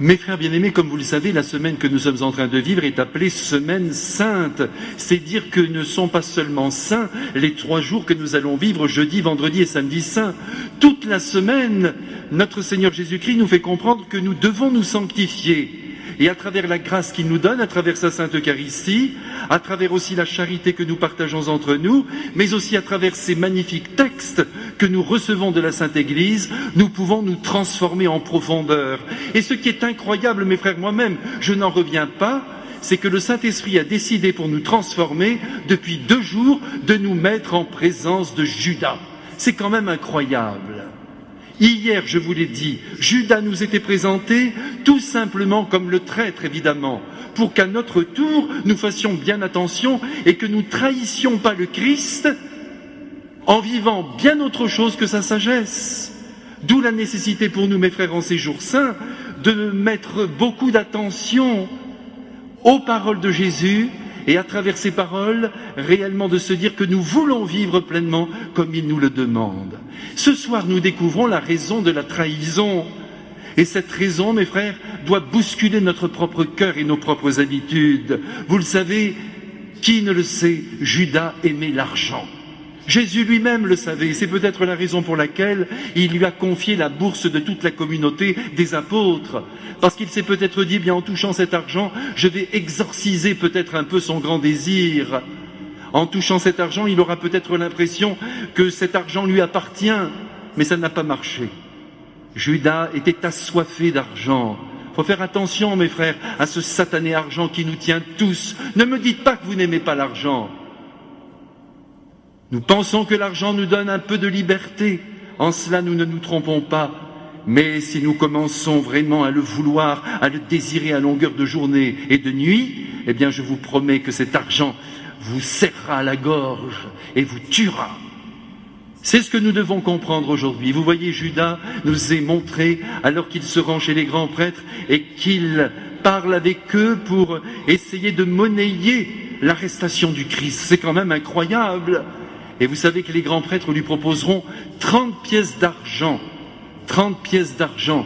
Mes frères bien-aimés, comme vous le savez, la semaine que nous sommes en train de vivre est appelée Semaine Sainte. C'est dire que ne sont pas seulement saints les 3 jours que nous allons vivre, jeudi, vendredi et samedi saint. Toute la semaine, notre Seigneur Jésus-Christ nous fait comprendre que nous devons nous sanctifier. Et à travers la grâce qu'il nous donne, à travers sa Sainte Eucharistie, à travers aussi la charité que nous partageons entre nous, mais aussi à travers ces magnifiques textes que nous recevons de la Sainte Église, nous pouvons nous transformer en profondeur. Et ce qui est incroyable, mes frères, moi-même, je n'en reviens pas, c'est que le Saint-Esprit a décidé pour nous transformer, depuis 2 jours, de nous mettre en présence de Judas. C'est quand même incroyable. Hier, je vous l'ai dit, Judas nous était présenté tout simplement comme le traître, évidemment, pour qu'à notre tour, nous fassions bien attention et que nous trahissions pas le Christ en vivant bien autre chose que sa sagesse. D'où la nécessité pour nous, mes frères, en ces jours saints, de mettre beaucoup d'attention aux paroles de Jésus et à travers ces paroles, réellement de se dire que nous voulons vivre pleinement comme il nous le demande. Ce soir, nous découvrons la raison de la trahison. Et cette raison, mes frères, doit bousculer notre propre cœur et nos propres habitudes. Vous le savez, qui ne le sait, Judas aimait l'argent. Jésus lui-même le savait, c'est peut-être la raison pour laquelle il lui a confié la bourse de toute la communauté des apôtres. Parce qu'il s'est peut-être dit, bien en touchant cet argent, je vais exorciser peut-être un peu son grand désir. En touchant cet argent, il aura peut-être l'impression que cet argent lui appartient, mais ça n'a pas marché. Judas était assoiffé d'argent. Il faut faire attention, mes frères, à ce satané argent qui nous tient tous. Ne me dites pas que vous n'aimez pas l'argent. Nous pensons que l'argent nous donne un peu de liberté. En cela, nous ne nous trompons pas. Mais si nous commençons vraiment à le vouloir, à le désirer à longueur de journée et de nuit, eh bien, je vous promets que cet argent vous serrera à la gorge et vous tuera. C'est ce que nous devons comprendre aujourd'hui. Vous voyez, Judas nous est montré, alors qu'il se rend chez les grands prêtres et qu'il parle avec eux pour essayer de monnayer l'arrestation du Christ. C'est quand même incroyable. Et vous savez que les grands prêtres lui proposeront 30 pièces d'argent. 30 pièces d'argent,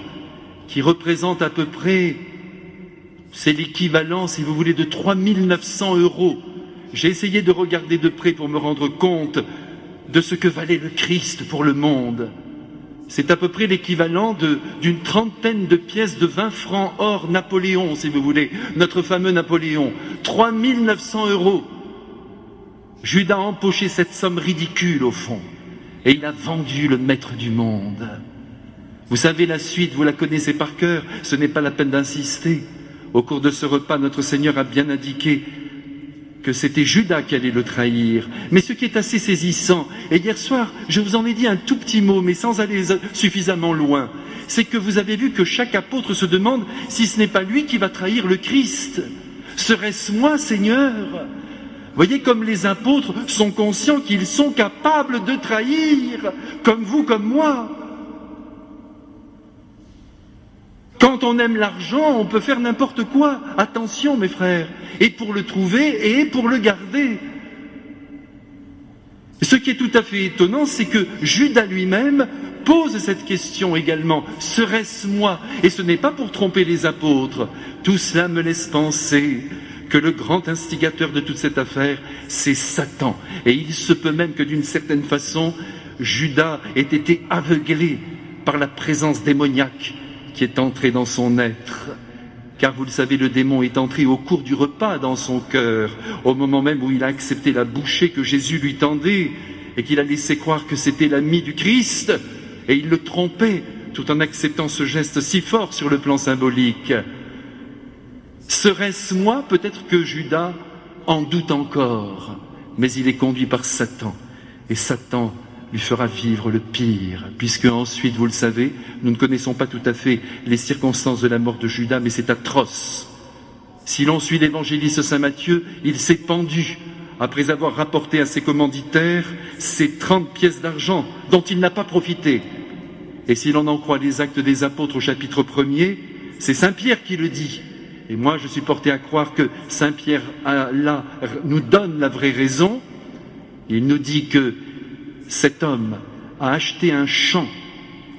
qui représentent à peu près, c'est l'équivalent, si vous voulez, de 3 900 €. J'ai essayé de regarder de près pour me rendre compte de ce que valait le Christ pour le monde. C'est à peu près l'équivalent d'une trentaine de pièces de 20 francs or Napoléon, si vous voulez, notre fameux Napoléon. 3 900 €. Judas a empoché cette somme ridicule au fond, et il a vendu le maître du monde. Vous savez la suite, vous la connaissez par cœur, ce n'est pas la peine d'insister. Au cours de ce repas, notre Seigneur a bien indiqué que c'était Judas qui allait le trahir. Mais ce qui est assez saisissant, et hier soir, je vous en ai dit un tout petit mot, mais sans aller suffisamment loin, c'est que vous avez vu que chaque apôtre se demande si ce n'est pas lui qui va trahir le Christ. Serait-ce moi, Seigneur ? Voyez comme les apôtres sont conscients qu'ils sont capables de trahir, comme vous, comme moi. Quand on aime l'argent, on peut faire n'importe quoi. Attention, mes frères, et pour le trouver et pour le garder. Ce qui est tout à fait étonnant, c'est que Judas lui-même pose cette question également. Serait-ce moi ? Et ce n'est pas pour tromper les apôtres. Tout cela me laisse penser que le grand instigateur de toute cette affaire, c'est Satan. Et il se peut même que d'une certaine façon, Judas ait été aveuglé par la présence démoniaque qui est entrée dans son être. Car vous le savez, le démon est entré au cours du repas dans son cœur, au moment même où il a accepté la bouchée que Jésus lui tendait et qu'il a laissé croire que c'était l'ami du Christ, et il le trompait tout en acceptant ce geste si fort sur le plan symbolique. Serait-ce moi? Peut-être que Judas en doute encore, mais il est conduit par Satan, et Satan lui fera vivre le pire, puisque ensuite, vous le savez, nous ne connaissons pas tout à fait les circonstances de la mort de Judas, mais c'est atroce. Si l'on suit l'évangéliste Saint Matthieu, il s'est pendu après avoir rapporté à ses commanditaires ces 30 pièces d'argent dont il n'a pas profité. Et si l'on en croit les Actes des Apôtres au chapitre 1er, c'est Saint Pierre qui le dit. Et moi, je suis porté à croire que Saint Pierre, là, nous donne la vraie raison. Il nous dit que cet homme a acheté un champ.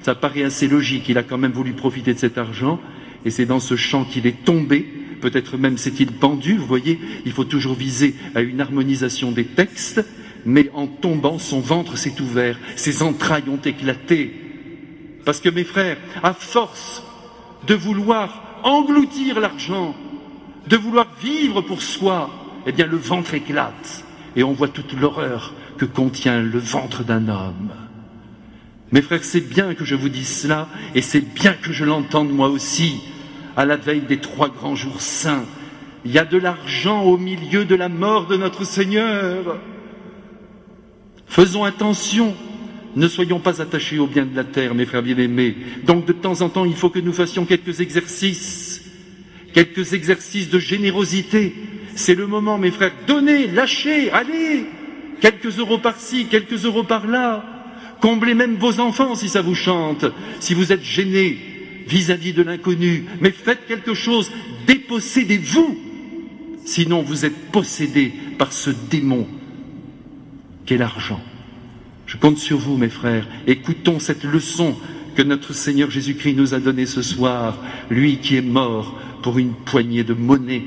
Ça paraît assez logique, il a quand même voulu profiter de cet argent. Et c'est dans ce champ qu'il est tombé, peut-être même s'est-il pendu, vous voyez, il faut toujours viser à une harmonisation des textes, mais en tombant, son ventre s'est ouvert, ses entrailles ont éclaté. Parce que mes frères, à force de vouloir engloutir l'argent, de vouloir vivre pour soi, eh bien le ventre éclate et on voit toute l'horreur que contient le ventre d'un homme. Mes frères, c'est bien que je vous dise cela et c'est bien que je l'entende moi aussi à la veille des 3 grands jours saints. Il y a de l'argent au milieu de la mort de notre Seigneur. Faisons attention. Ne soyons pas attachés aux biens de la terre, mes frères bien-aimés. Donc de temps en temps, il faut que nous fassions quelques exercices de générosité. C'est le moment, mes frères, donnez, lâchez, allez, quelques euros par-ci, quelques euros par-là. Comblez même vos enfants si ça vous chante, si vous êtes gênés vis-à-vis de l'inconnu. Mais faites quelque chose, dépossédez-vous. Sinon, vous êtes possédés par ce démon qu'est l'argent. Je compte sur vous, mes frères. Écoutons cette leçon que notre Seigneur Jésus-Christ nous a donnée ce soir, lui qui est mort pour une poignée de monnaie.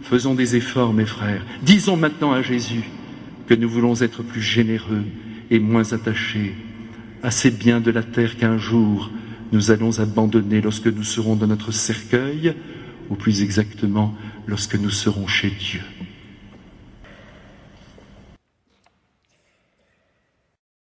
Faisons des efforts, mes frères. Disons maintenant à Jésus que nous voulons être plus généreux et moins attachés à ces biens de la terre qu'un jour nous allons abandonner lorsque nous serons dans notre cercueil, ou plus exactement, lorsque nous serons chez Dieu.